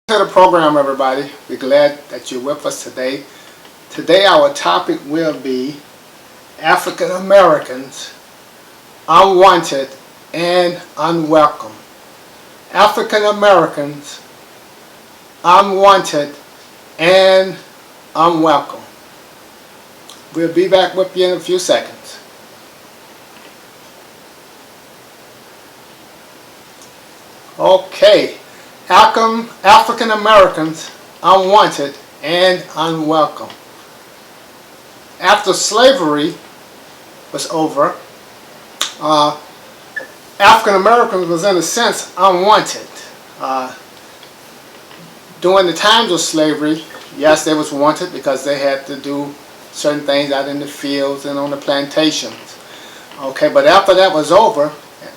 To the program, everybody. We're glad that you're with us today. Today our topic will be African Americans, unwanted and unwelcome. African Americans, unwanted and unwelcome. We'll be back with you in a few seconds. Okay. African Americans, unwanted and unwelcome. After slavery was over, African Americans was in a sense unwanted. During the times of slavery, yes, they was wanted because they had to do certain things out in the fields and on the plantations. Okay, but after that was over,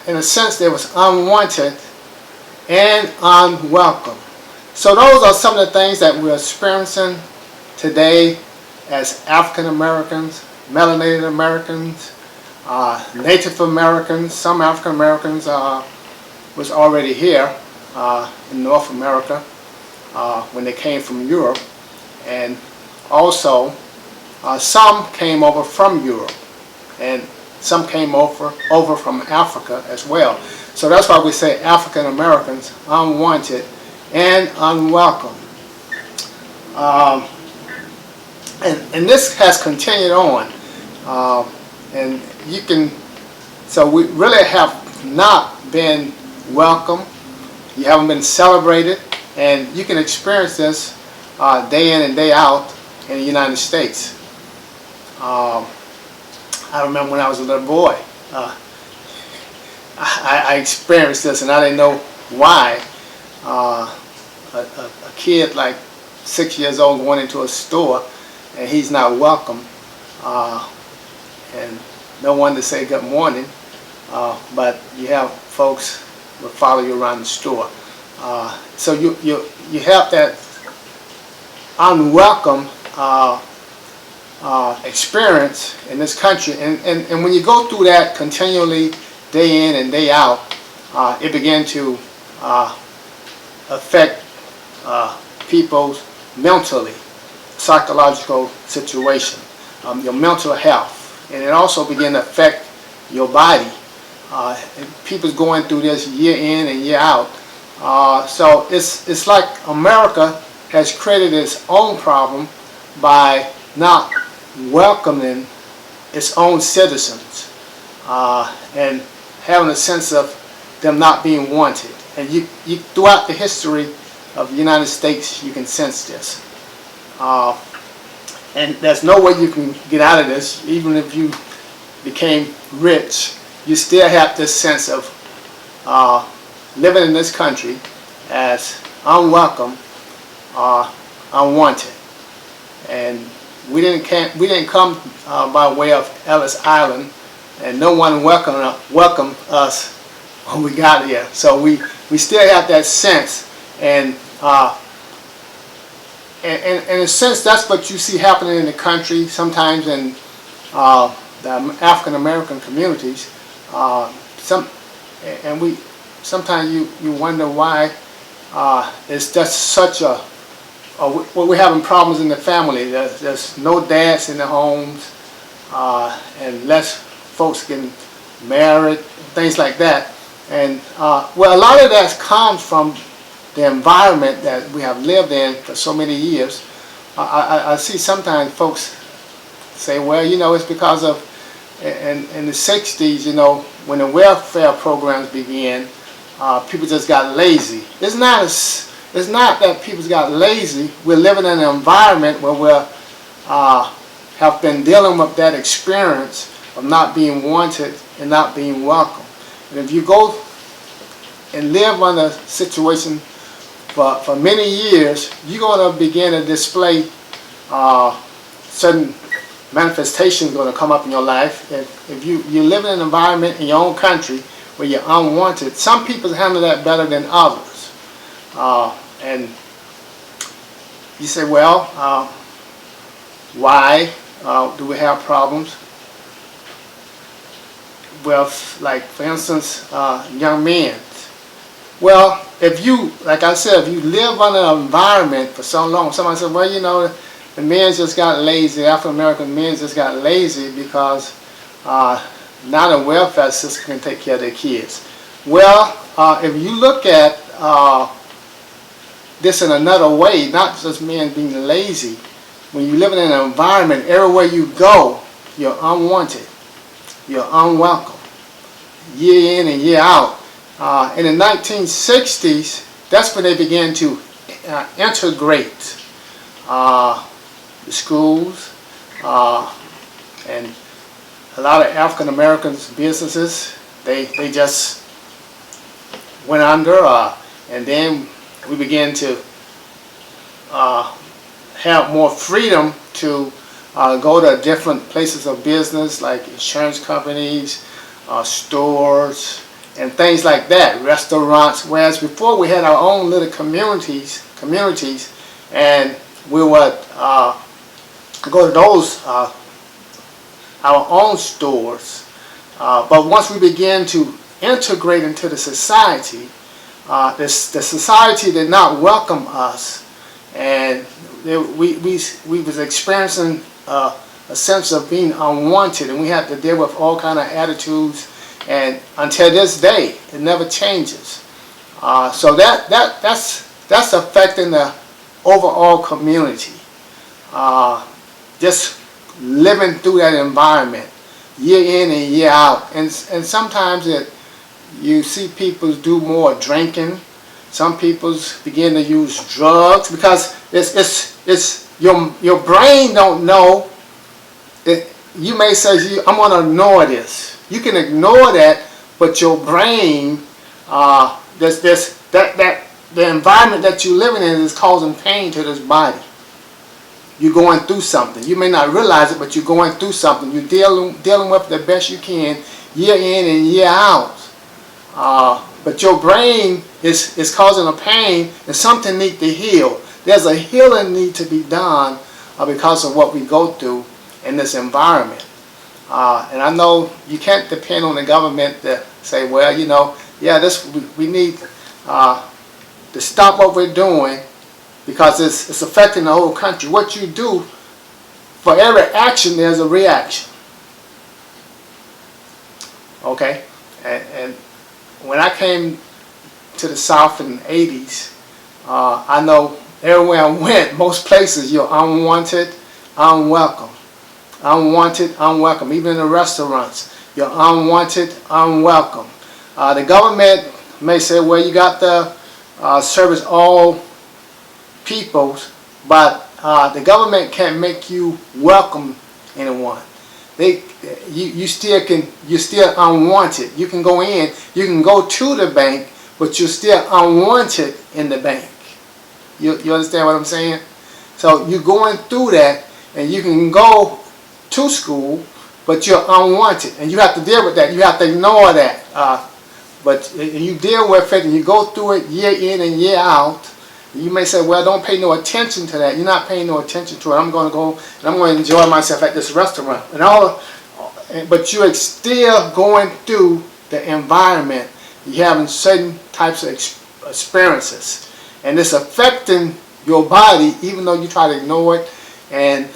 in a sense they was unwanted and unwelcome. So those are some of the things that we're experiencing today as African Americans, Melanated Americans, Native Americans. Some African Americans was already here in North America when they came from Europe, and also some came over from Europe, and some came over from Africa as well. So that's why we say African Americans, unwanted and unwelcome. And this has continued on. And you can, so we really have not been welcome. You haven't been celebrated. And you can experience this day in and day out in the United States. I remember when I was a little boy. I experienced this, and I didn't know why. A kid like 6 years old going into a store, and he's not welcome, and no one to say good morning. But you have folks will follow you around the store. So you have that unwelcome experience in this country, and when you go through that continually, day in and day out, it began to affect people's mentally, psychological situation, your mental health, and it also began to affect your body. People's going through this year in and year out. So it's like America has created its own problem by not welcoming its own citizens and having a sense of them not being wanted. And you throughout the history of the United States, you can sense this. And there's no way you can get out of this. Even if you became rich, you still have this sense of living in this country as unwelcome, unwanted. And we didn't come by way of Ellis Island, and no one welcomed us when we got here. So we still have that sense, and in a sense, that's what you see happening in the country sometimes in the African American communities. Sometimes you wonder why it's just such a well, we're having problems in the family. There's no dads in the homes, and less folks getting married, things like that. And well, a lot of that comes from the environment that we have lived in for so many years. I see sometimes folks say, well, you know, it's because of in the 60s, you know, when the welfare programs began, people just got lazy. It's not that people got lazy. We're living in an environment where we have been dealing with that experience of not being wanted and not being welcome. And if you go and live under a situation for many years, you're going to begin to display certain manifestations going to come up in your life. If you live in an environment in your own country where you're unwanted, some people handle that better than others. And you say, well, why do we have problems? Well, like for instance, young men. Well, if you, like I said, if you live in an environment for so long, somebody said, well, you know, the men just got lazy, African American men just got lazy because now the welfare system can take care of their kids. Well, if you look at this in another way, not just men being lazy, when you live in an environment, everywhere you go, you're unwanted, you're unwelcome, year in and year out. In the 1960s, that's when they began to integrate the schools, and a lot of African Americans businesses, they just went under, and then we began to have more freedom to go to different places of business like insurance companies, stores, and things like that, restaurants. Whereas before we had our own little communities, and we would go to those our own stores. But once we began to integrate into the society, the society did not welcome us, and we was experiencing a sense of being unwanted, and we had to deal with all kind of attitudes, and until this day it never changes. So that's affecting the overall community, just living through that environment year in and year out. And sometimes you see people do more drinking. Some people begin to use drugs because it's your brain don't know. You may say, I'm going to ignore this. You can ignore that, but your brain, the environment that you're living in is causing pain to this body. You're going through something. You may not realize it, but you're going through something. You're dealing with the best you can year in and year out. But your brain is causing a pain, and something needs to heal. There's a healing need to be done because of what we go through in this environment. And I know you can't depend on the government to say, well, you know, yeah, we need to stop what we're doing because it's affecting the whole country. What you do, for every action, there's a reaction. Okay? And when I came to the South in the 80s, I know everywhere I went, most places, you're unwanted, unwelcome. Unwanted, unwelcome. Even in the restaurants, you're unwanted, unwelcome. The government may say, well, you got to service all peoples, but the government can't make you welcome anyone. You're still unwanted. You can go in, you can go to the bank, but you're still unwanted in the bank. You understand what I'm saying? So you're going through that, and you can go to school, but you're unwanted, and you have to deal with that. You have to ignore that. But you deal with it, and you go through it year in and year out. You may say, well, don't pay no attention to that. You're not paying no attention to it. I'm going to go and I'm going to enjoy myself at this restaurant. But you're still going through the environment. You're having certain types of experiences. And it's affecting your body, even though you try to ignore it.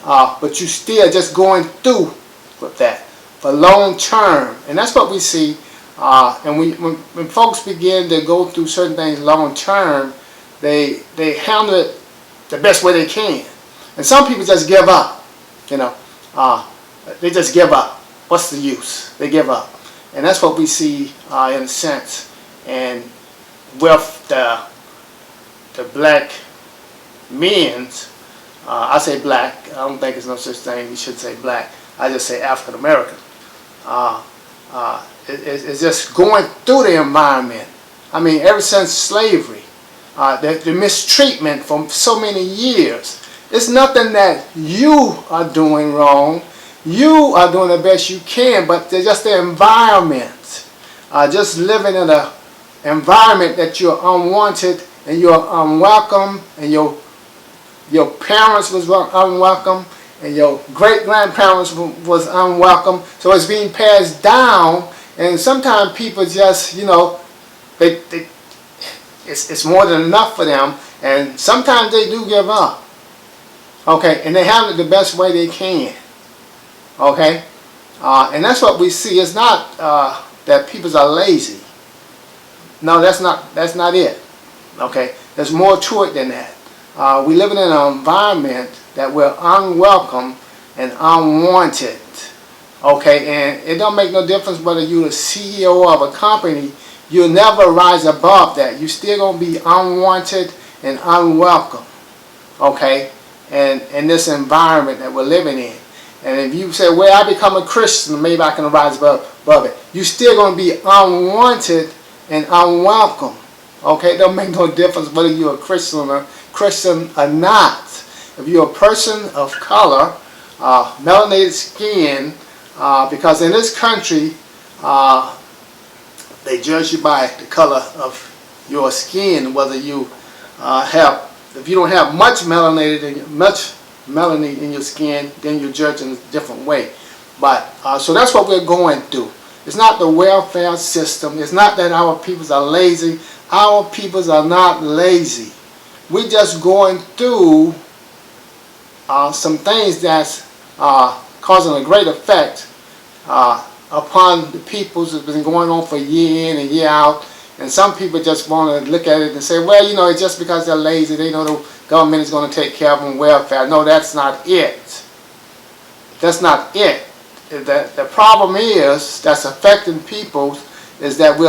But you're still just going through with that for long term. And that's what we see. And when folks begin to go through certain things long term, they handle it the best way they can. And some people just give up. You know, they just give up. What's the use? They give up. And that's what we see in a sense. And with the black men's, I say black. I don't think there's no such thing. You should say black. I just say African American. It's just going through the environment. I mean, ever since slavery, the mistreatment for so many years. It's nothing that you are doing wrong. You are doing the best you can, but it's just the environment. Just living in an environment that you're unwanted and you're unwelcome, and your parents was unwelcome, and your great-grandparents was unwelcome. So it's being passed down, and sometimes people just, you know, it's more than enough for them, and sometimes they do give up. Okay, and they handle it the best way they can. Okay, and that's what we see. It's not that people are lazy. No, that's not it. Okay, there's more to it than that. We live in an environment that we're unwelcome and unwanted. Okay, and it don't make no difference whether you're the CEO of a company. You'll never rise above that. You're still gonna be unwanted and unwelcome. Okay, and in this environment that we're living in. And if you say, well, I become a Christian, maybe I can rise above it. You're still going to be unwanted and unwelcome. Okay, it don't make no difference whether you're a Christian or not. If you're a person of color, melanated skin, because in this country, they judge you by the color of your skin, whether you if you don't have much melanin in your skin, then you're judged in a different way. But so that's what we're going through. It's not the welfare system. It's not that our peoples are lazy. Our peoples are not lazy. We're just going through some things that's causing a great effect upon the peoples. It's been going on for year in and year out. And some people just want to look at it and say, well, you know, it's just because they're lazy. They know the government is going to take care of them welfare. No, that's not it. That's not it. The problem is that's affecting people is that we're